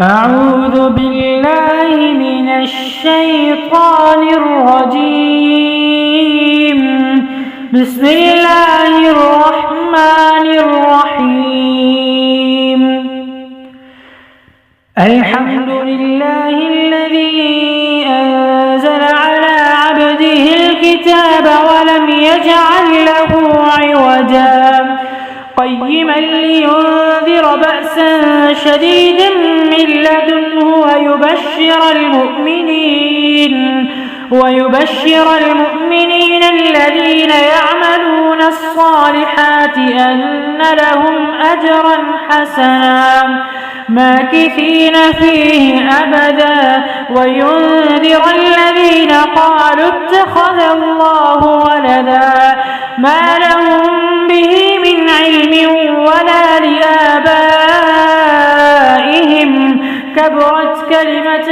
أعوذ بالله من الشيطان الرجيم. بسم الله الرحمن الرحيم. الحمد لله الذي أنزل على عبده الكتاب ولم يجعل له عوجا قيما لينذر بأسا شديدا من لدنه ويبشر المؤمنين الذين يعملون الصالحات أن لهم أجرا حسنا ماكثين فيه أبدا وينذر الذين قالوا اتخذ الله ولدا ما لهم به من علم ولا لآبائهم كبرت كلمة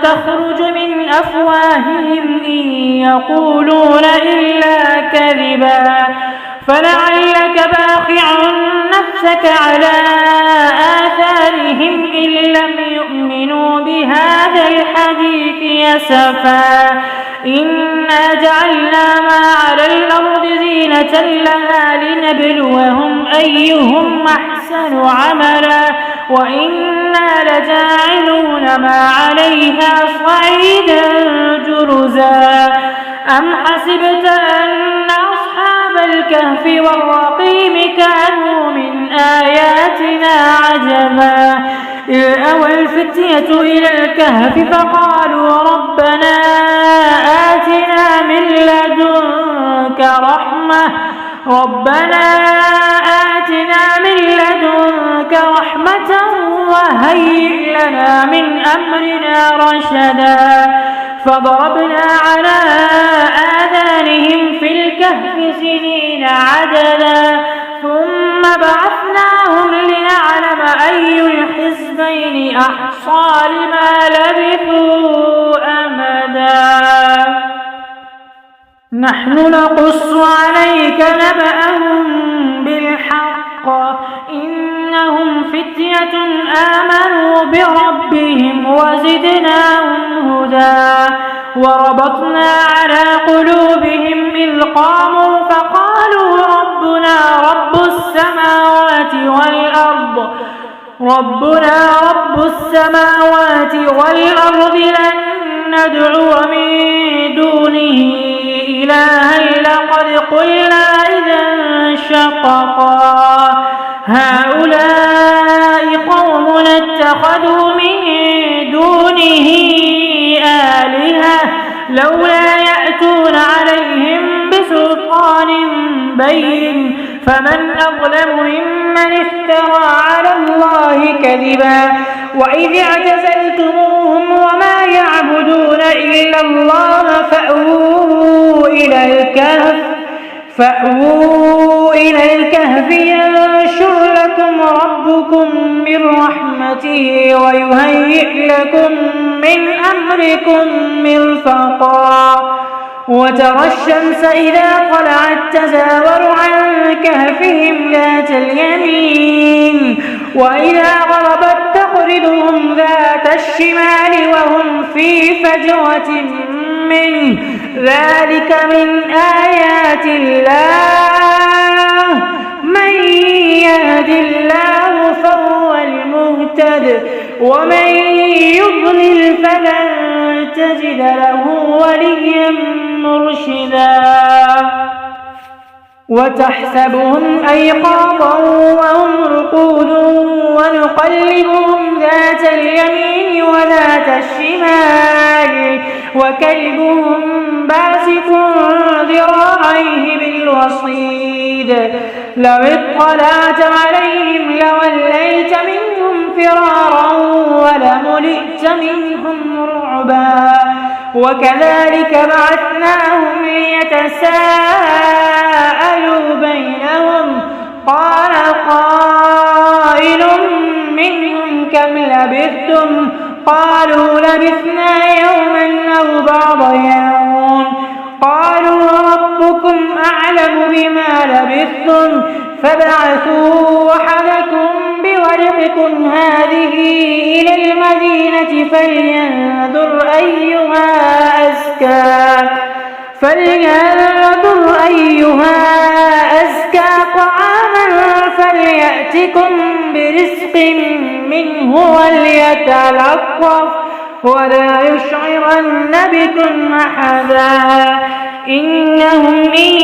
تخرج من أفواههم إن يقولون إلا كذبا فلعلك باخع نفسك على آثارهم إن لم يؤمنوا بهذا الحديث أسفا إنا جعلنا ما على الأرض زينة لها لنبلوهم أيهم أحسن عملا وإنا لجاعلون ما عليها صعيدا جرزا أم حسبت أن أصحاب الكهف والرقيم كانوا من آياتنا عجبا إذ أوى الفتية إلى الكهف فقالوا ربنا آتنا من لدنك رحمة وهيئ لنا من أمرنا رشدا فضربنا على آذانهم في الكهف سنين عددا ثم بعثناهم لنعلم أي الحزبين أحصى لما لبثوا أمدا نحن نقص عليك نبأهم بالحق إنهم فتية آمنوا بربهم وزدناهم هدى وربطنا على قلوبهم إذ قاموا فقالوا ربنا رب السماوات والأرض لن ندعو من دونه إلها لقد قلنا إذا شططا هؤلاء قوم اتخذوا من دونه آلهة لولا يأتون عليهم بسلطان بين فمن أظلم ممن افترى على الله كذبا وإذ اعتزلتموهم وما يعبدون إلا الله فأووا إلى الكهف ينشر لكم ربكم من رحمته ويهيئ لكم من أمركم مرفقا وترى الشمس إذا طلعت تزاور عن كهفهم ذات اليمين وإذا غربت تقرضهم ذات الشمال وهم في فجوة منه ذلك من آيات الله من يهد الله فهو المهتد ومن يضلل فلن تجد له وليا مرشدا وتحسبهم أيقاظا وهم رقود ونقلبهم ذات اليمين وذات الشمال وكلبهم باسط ذراعيه بالوصيد لو اطلعت عليهم لوليت منهم فرارا ولملئت منهم رعبا وكذلك بعثناهم ليتساءلوا بينهم قال قائل منهم كم لبثتم قالوا لبثنا يوما أو بعض يوم قالوا ربكم أعلم بما لبثتم فابعثوا أحدكم بورقكم هذه إلى فلينظر أيها أزكى طعاما فليأتكم برزق منه وليتلطف ولا يشعرن بكم أحدا إنهم إن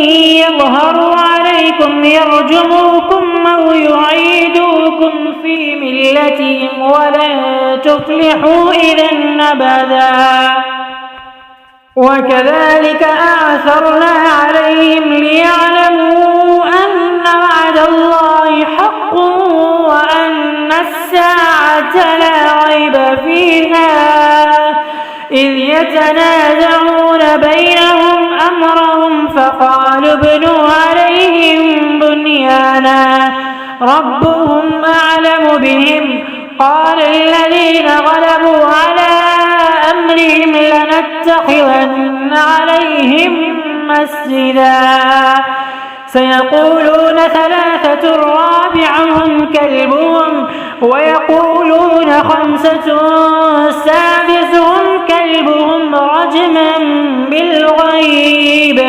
يظهروا عليكم يرجموكم أو يعيدوكم في ملتهم ولن تفلحوا إذا أبدا وكذلك أعثرنا عليهم ليعلموا أن وعد الله حق وأن الساعة لا ريب فيها إذ يتنازعون بينهم أمرهم فقالوا ابنوا عليهم بنيانا ربهم أعلم بهم قال الذين غلبوا على أمرهم لنتخذن عليهم مسجدا سيقولون ثلاثة رابعهم كلبهم ويقولون خمسة سادسهم كلبهم رجما بالغيب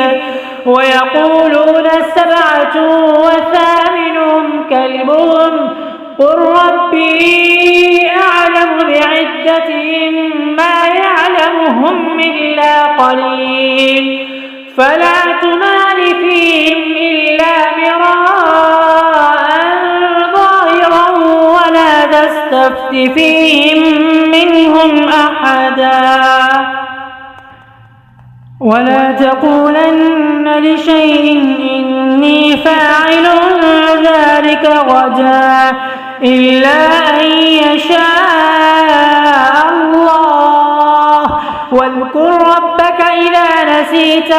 ويقولون سبعة وثامنهم كلبهم قل ربي أعلم بعدتهم ما يعلمهم إلا قليل فلا تمار فيهم إلا مراء ظاهرا ولا تستفت فيهم منهم أحدا ولا تقولن لشيء إني فاعل ذلك غدا إلا أن يشاء الله واذكر ربك إذا نسيت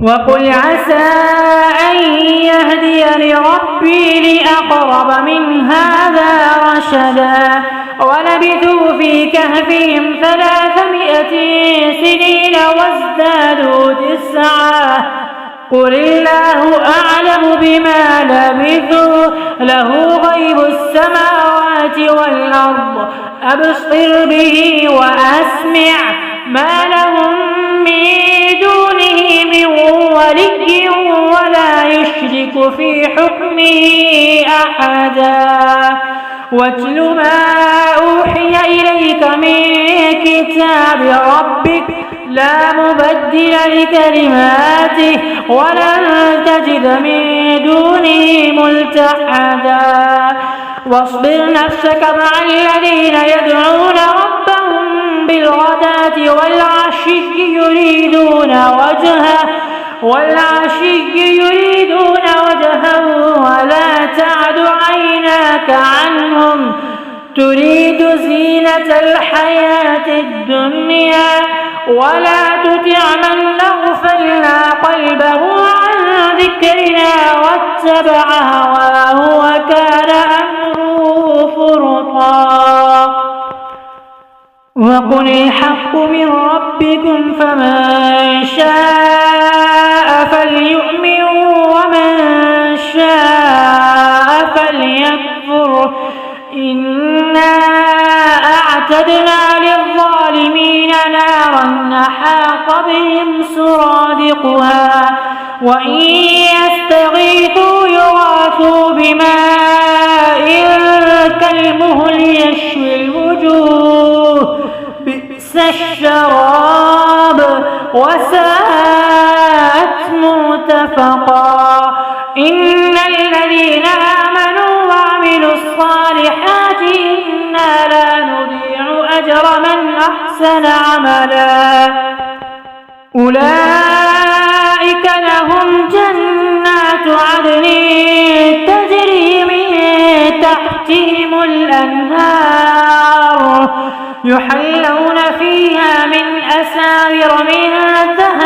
وقل عسى أن يهديني ربي لأقرب من هذا رشدا ولبثوا في كهفهم 300 سنين وازدادوا 9 قل الله أعلم بما لبثوا له غيب السماوات والأرض أبصر به وأسمع ما لهم من دونه من ولي ولا يشرك في حكمه أحدا واتل ما أوحي إليك من كتاب ربك لا مبدل لكلماته ولن تجد من دونه ملتحدا واصبر نفسك مع الذين يدعون ربهم بالغداة والعشي يريدون وجهه ولا تعد عيناك عنهم تريد زينة الحياة الدنيا ولا تطع من أغفلنا قلبه عن ذكرنا واتبع هواه وكان أمره فرطا وقل الحق من ربكم فمن شاء فليؤمن ومن شاء فليكفر إنا أعتدنا للظالمين نارا أحاط بهم سرادقها وإن يستغيثوا يغاثوا بماء كالمهل يشوي الوجوه بئس الشراب وساءت مرتفقا إن الذين آمنوا وعملوا الصالحات إنا لا نضيع أجر من أحسن عملا أولئك لهم جنات عدن تجري من تحتهم الأنهار يحلون فيها من أساور من ذهب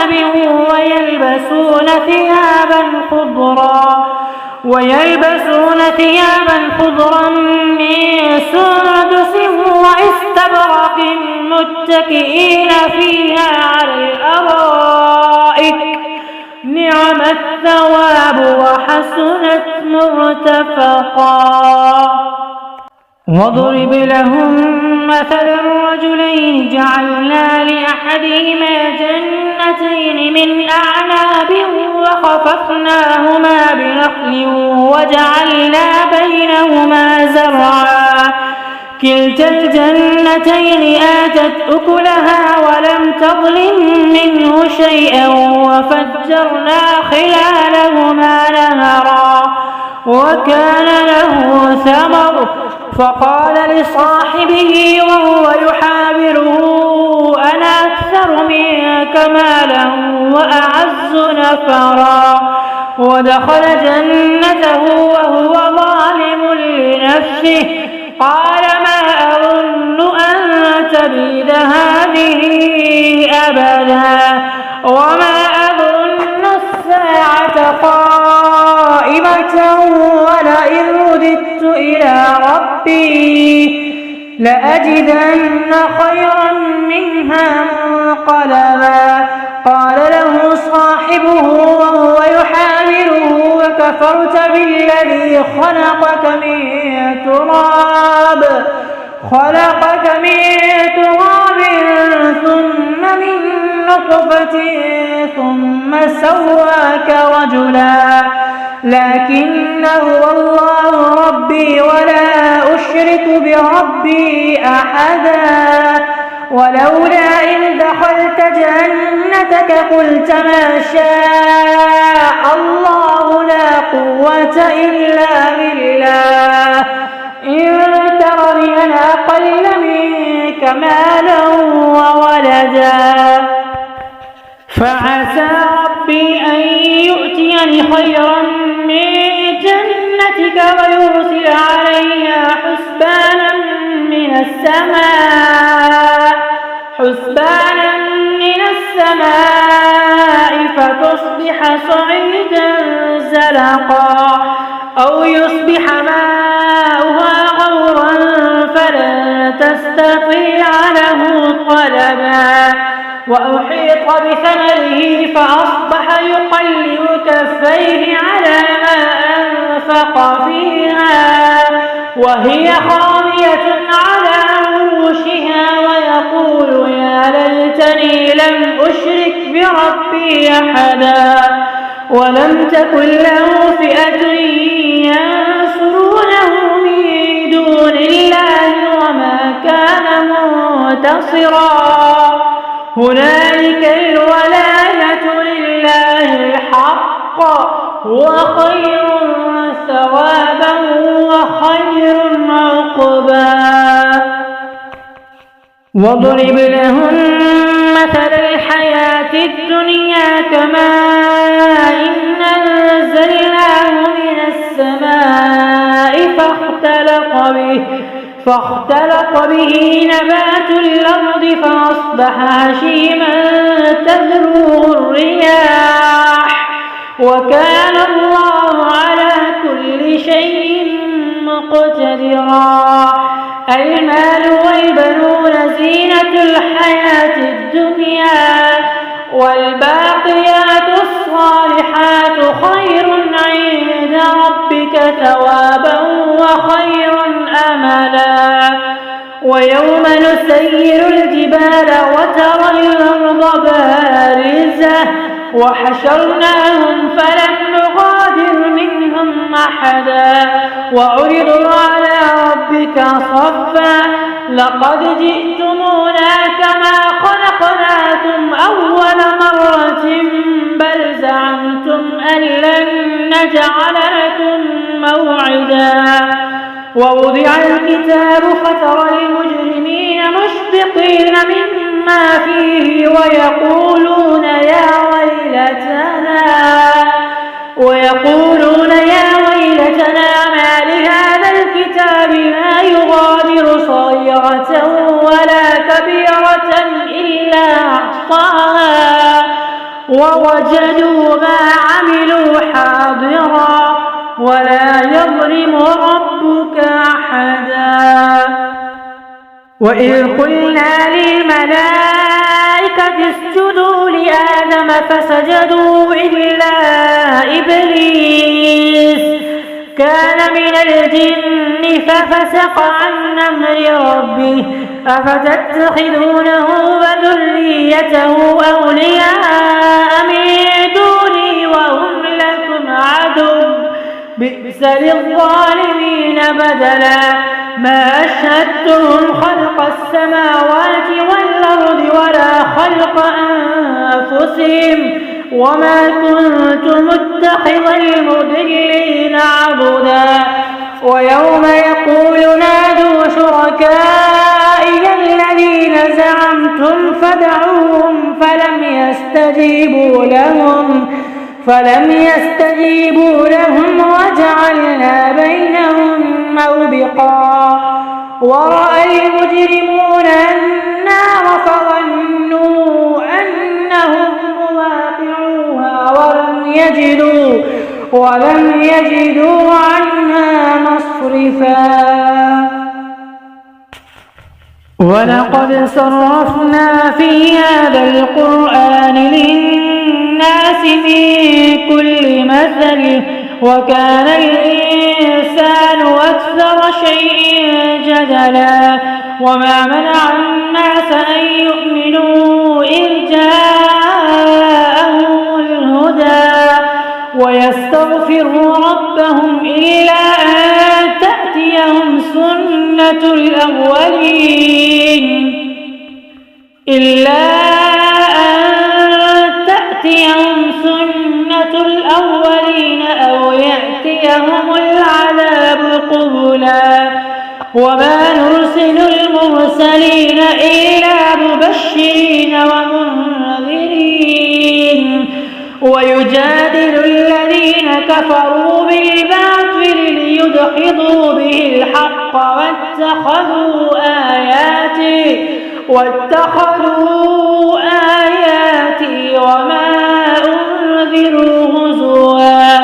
ويلبسون ثيابا خضرا من سندس واستبرق متكئين فيها على الأرائك نعم الثواب وحسنت مرتفقا. واضرب لهم مثل الرجلين جعلنا لأحدهما جنتين من أعناب وخففناهما بنخل وجعلنا بينهما زرعا كلتا الجنتين آتت أكلها ولم تظلم منه شيئا وفجرنا خلالهما نهرا وكان له ثمر فقال لصاحبه وهو يحاوره أنا أكثر منك مالا وأعز نفرا ودخل جنته وهو ظالم لنفسه قال ما أظن أن تبيد هذه أبدا وما أظن الساعة قائمة ولئن رددت إلى ربي لأجدن خيرا منها منقلبا. قال له صاحبه وهو يحاوره وكفرت بالذي خلقك من تراب ثم من نطفة ثم سواك رجلا لكن هو الله ربي ولا أشرك بربي أحدا. ولولا إذ دخلت جنتك قلت ما شاء الله لا قوة إلا بالله إن ترني أنا أقل منك مالا وولدا فعسى ربي أن يؤتيني خيرا من جنتك ويرسل عليها حسبانا من السماء فتصبح صعيدا زلقا أو يصبح ماؤها غورا فلن تستطيع له طلبا. وأحيط بثمره فأصبح يقلب كفيه على ما أنفق فيها وهي خاوية على عروشها ويقول يا ليتني لم أشرك بربي أحدا ولم تكن له فئة ينصرونه من دون الله وما كان منتصرا. هنالك الولاية لله الحق هو خير ثوابا وخير عقبا. واضرب لهم مثل الحياة الدنيا كماء أنزلناه من السماء فاختلط به نبات الأرض فأصبح هشيما تذروه الرياح وكان الله على كل شيء مقتدرا. المال والبنون زينة الحياة الدنيا والباقيات الصالحات خير عند ربك ثوابا وخير أملا. ويوم نسير الجبال وترى الأرض بارزة وحشرناهم فلم نغادر منهم أحدا وعرضوا على ربك صفا لقد جئتمونا كما خلقناكم أول مرة بل زعمتم أن لن نجعل لكم موعدا. ووضع الكتاب فترى المجرمين مشفقين مما فيه ويقولون يا ويلتنا ما لهذا الكتاب لا يغادر صغيرة ولا كبيرة إلا أحصاها ووجدوا ما عملوا حاضرا ولا يظلم ربك أحدا. وإذ قلنا للملائكة اسجدوا لآدم فسجدوا إلا إبليس كان من الجن ففسق عن أمر ربه أفتتخذونه وذريته أولياء من دوني وهم لكم عدو بئس للظالمين بدلا ما أشهدتهم خلق السماوات والأرض ولا خلق أنفسهم وما كنت متخذ المضلين عضدا ويوم يقول نادوا شركائي الذين زعمتم فدعوهم فلم يستجيبوا لهم وجعلنا بينهم موبقا ورأى المجرمون النار فظنوا أنهم مواقعوها ولم يجدوا عنها مصرفا ولقد صرفنا في هذا القرآن للناس من كل مثل وكان الإنسان أكثر شيء جدلا وما منع الناس أن يؤمنوا إذ جاءهم الهدى ويستغفروا ربهم إلا أن تأتيهم سنة الأولين أو يأتيهم العذاب قبلا وما نرسل المرسلين إلا مبشرين ومنذرين ويجادل الذين كفروا بالباطل ليدحضوا به الحق واتخذوا آياتي وما أنذروا هزوا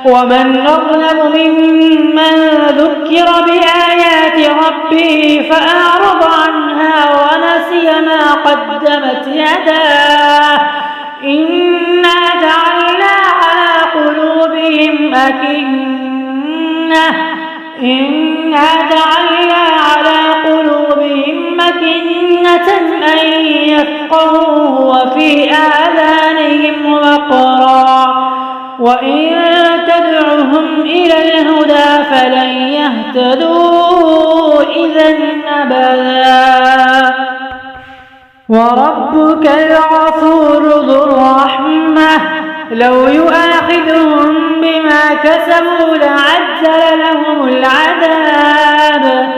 ومن أظلم ممن ذكر بآيات ربه فأعرض عنها ونسي ما قدمت يداه إنا جعلنا على قلوبهم أكنة أن يفقهوه وفي آذانهم وقرا وإن تدعهم إلى الهدى فلن يهتدوا إذا أبدا وربك الغفور ذو الرحمة لو يؤاخذهم بما كسبوا لعجل لهم العذاب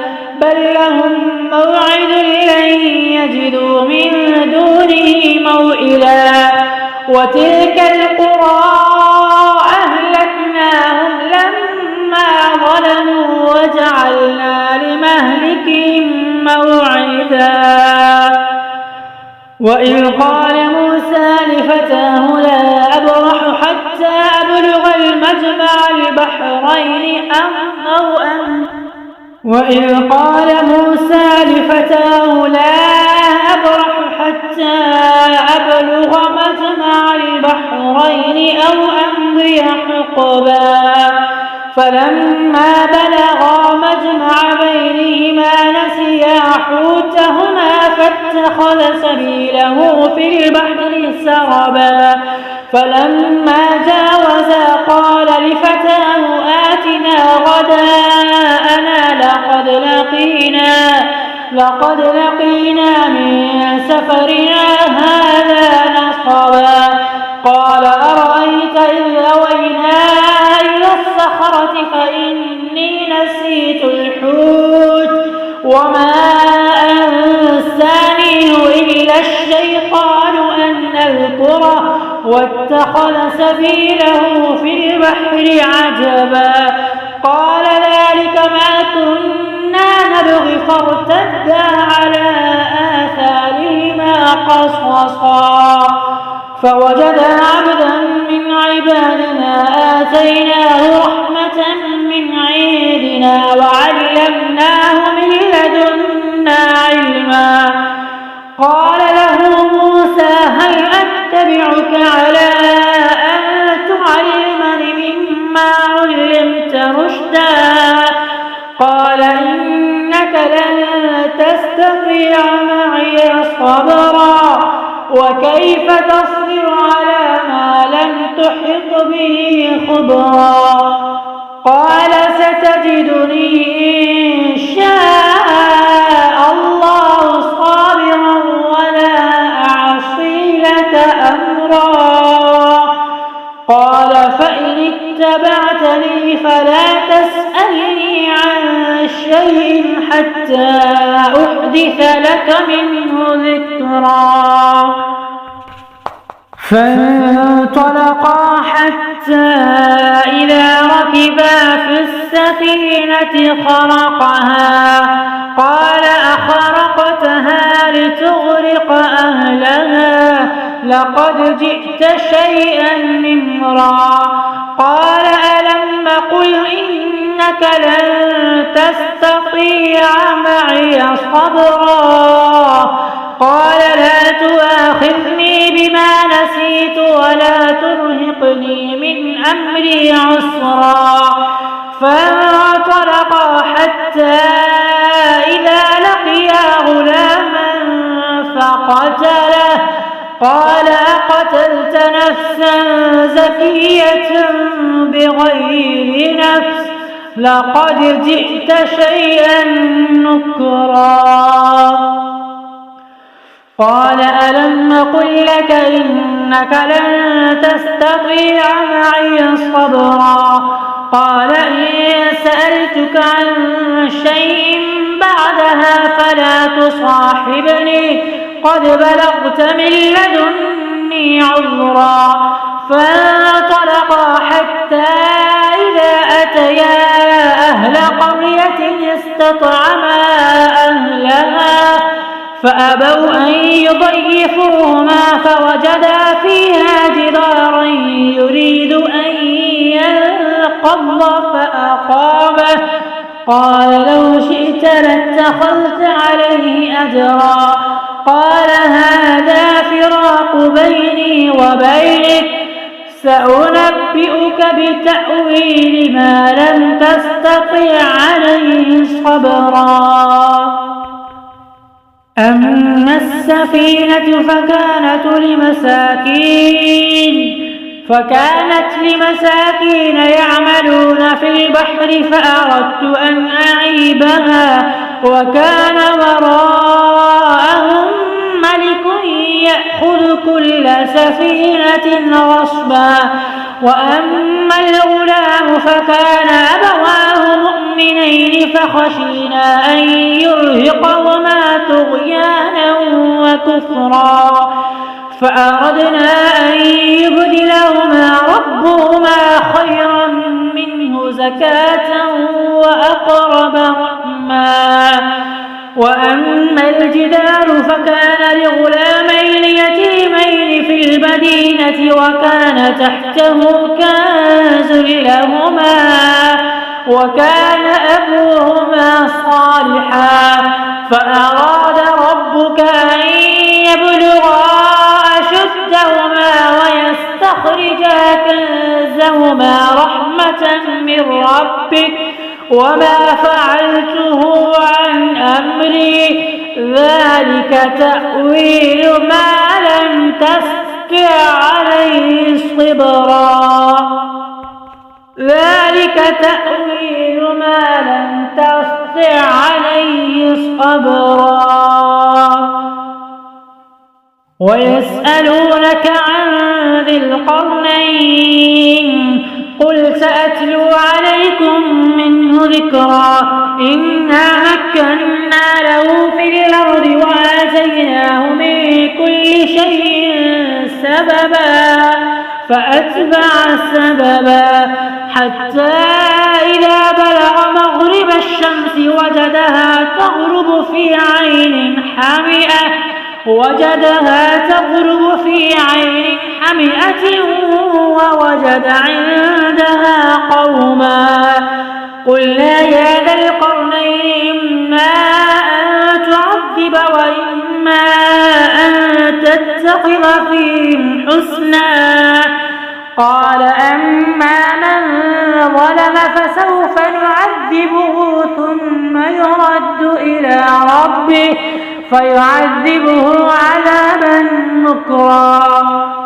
بل لهم موعد لن يجدوا من دونه موئلا وتلك القرى أهلكناهم لما ظلموا وجعلنا لمهلكهم موعدا وإذ قال موسى لفتاه لا أبرح حتى أبلغ المجمع البحرين أو أمضي حقبا فلما بلغا مجمع بينهما نسيا حوتهما فاتخذ سبيله في البحر سربا فلما جاوزا قال لفتاه آتنا غداءنا لقد لقينا من سفرنا هذا نصبا قال أرأيت إذ أوينا إلى الصخرة فإني نسيت الحوت وما أنسانيه إلا الشيطان أن أذكره واتخذ سبيله في البحر عجبا قال ذلك ما كنا نبغي فارتدا على آثارهما قصصا فوجدا عبدا من عبادنا آتيناه رحمة من عندنا وعلمناه من لدنا علما قال له موسى قال إنك لن تستطيع معي صبرا وكيف تصبر على ما لم تحط به خبرا قال ستجدني إن شاء الله صابرا ولا أعصي لك أمرا قال فإن اتبعتني فلا تسألني عن شيء حتى أحدث لك منه ذكرا فانطلقا حتى إذا ركبا في السفينة خرقها قال أخرقتها لتغرق أهلها لقد جئت شيئا نمرا قال ألم قل إنك لن تستطيع معي صبرا قال لا تؤاخذني بما نسيت ولا ترهقني من أمري عسرا فانطلقا حتى إذا لقيا غلاما فقتله قال أقتلت نفسا زكية بغير نفس لقد جئت شيئا نكرا قال ألم قل لك إنك لن تستطيع معي صبرا قال إن سألتك عن شيء بعدها فلا تصاحبني قد بلغت من لدني عذرا فانطلقا حتى إذا أتيا أهل قرية استطعما أهلها فأبوا أن يضيفوهما فوجدا فيها جدارا يريد أن ينقض فأقامه قال لو شئت لاتخذت عليه أجرا قال هذا فراق بيني وبينك سأنبئك بتأويل ما لم تستطع عليه صبرا أما السفينة فكانت لمساكين يعملون في البحر فأردت أن أعيبها وكان وراءهم ملك يأخذ كل سفينة غصبا وأما الغلام فكان أبواه مؤمنين فخشينا أن يرهقهما طغيانا وكفرا فأردنا أن يبدلهما ربهما خيرا منه زكاة وأقرب رحما وأما الجدار فكان لغلامين يتيمين في المدينة وكان تحته كنز لهما وكان أبوهما صالحا فأراد ربك أن يبلغا أشدهما ويستخرجا كنزهما رحمة من ربك وما فعلته عن أمري ذلك تأويل ما لم تستطع عليه صبرا ويسألونك عن ذي القرنين قل سأتلو عليكم منه ذكرا إنا مكنا له في الأرض وآتيناه من كل شيء سببا فأتبع سببا حتى إذا بلغ مغرب الشمس وجدها تغرب في عين حمئة ووجد عندها قوما قلنا يا ذا القرنين إما أن تعذب وإما أن تتخذ فيهم حسنا قال أما من ظلم فسوف نعذبه فيعذبه ثم يرد إلى ربه فيعذبه عذابا نكرا.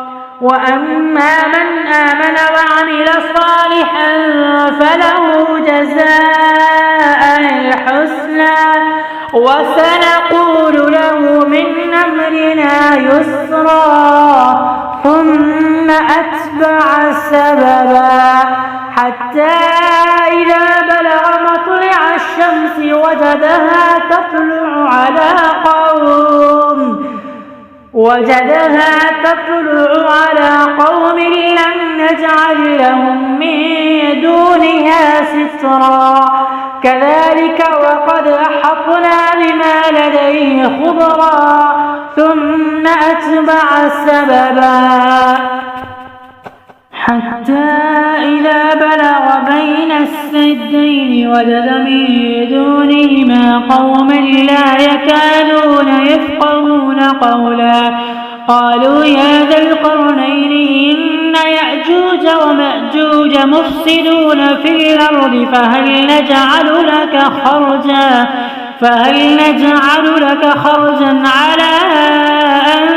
وأما من آمن وعمل صالحا فله جزاء الحسنى وسنقول له من أمرنا يسرا ثم أتبع سببا حتى إذا بلغ مطلع الشمس وجدها تطلع على قوم لم نجعل لهم من دونها سترا كذلك وقد أحطنا بما لديه خبرا ثم أتبع سببا حتى إذا بلغ بين السدين وجد من دونهما قوما لا يكادون يفقهون قولا قالوا يا ذا القرنين إن يأجوج ومأجوج مفسدون في الأرض فهل نجعل لك خرجا على أن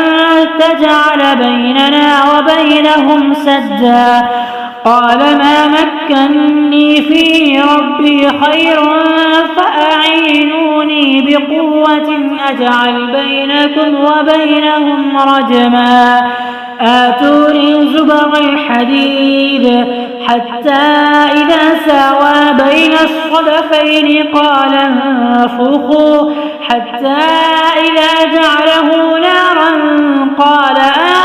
تجعل بيننا وبينهم سدا قال ما مكني فيه ربي خير فأعينوني بقوة أجعل بينكم وبينهم رجما آتوني زبر الحديد حتى إذا ساوى بين الصدفين قال انفخوا حتى إذا جعله نارا قال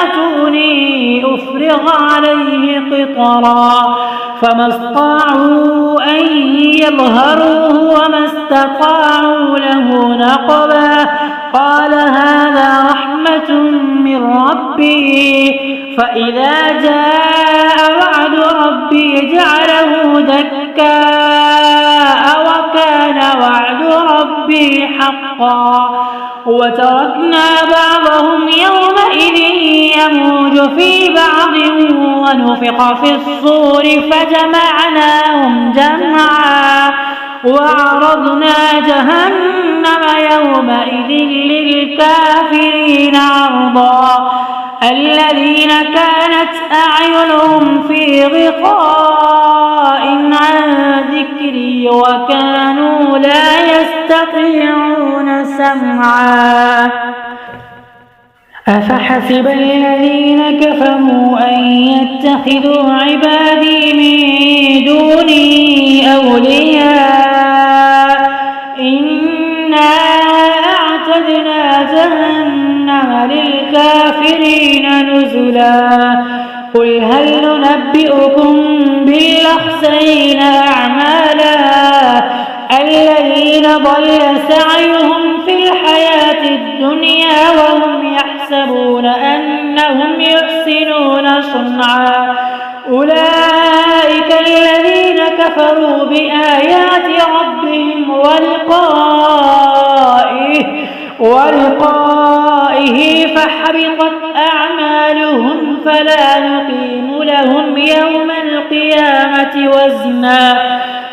آتوني أفرغ عليه قطرا فما استطاعوا أن يظهروه وما استطاعوا له نقبا قال هذا رحمة من ربي فإذا جاء وعد ربي جعله دكاء وكان وعد ربي حقا وتركنا بعضهم يومئذ يموج في بعض ونفخ في الصور فجمعناهم جمعا وعرضنا جهنم يومئذ للكافرين عرضا الذين كانت أعينهم في غطاء عن ذكري وكانوا لا يستطيعون سمعا أفحسب الذين كفروا أن يتخذوا عبادي من دوني أولياء إنا أعتدنا جهنم للكافرين نزلا قل هل ننبئكم بالأخسرين أعمالا الذين ضل سعيهم في الحياة الدنيا وهم يحسبون أنهم يحسنون صنعا أولئك الذين كفروا بآيات ربهم ولقائه فحبطت أعمالهم فلا نقيم لهم يوم القيامة وزنا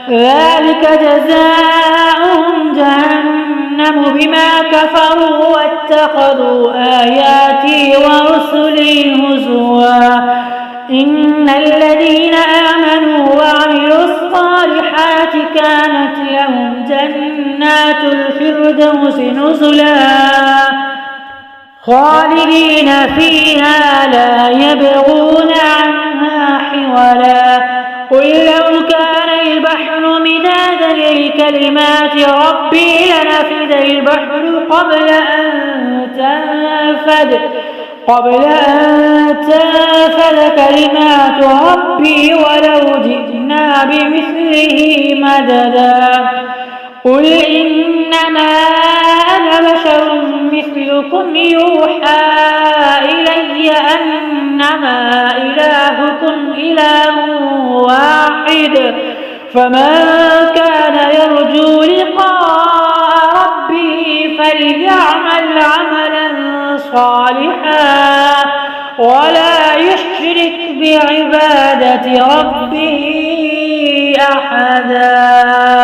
ذلك جزاؤهم جهنم بما كفروا واتخذوا آياتي ورسلي هزوا إن الذين آمنوا وعملوا الصالحات كانت لهم جنات الفردوس نزلا خالدين فيها لا يبغون عنها حولا قل لو كان البحر مدادا لكلمات ربي لنفد البحر قبل أن تنفد كلمات ربي ولو جئنا بمثله مددا قل إنما أنا بشر مثلكم يوحى إلي أنما إلهكم إله واحد فمن كان يرجو لقاء ربه فليعمل عملا صالحا ولا يشرك بعبادة ربه أحدا.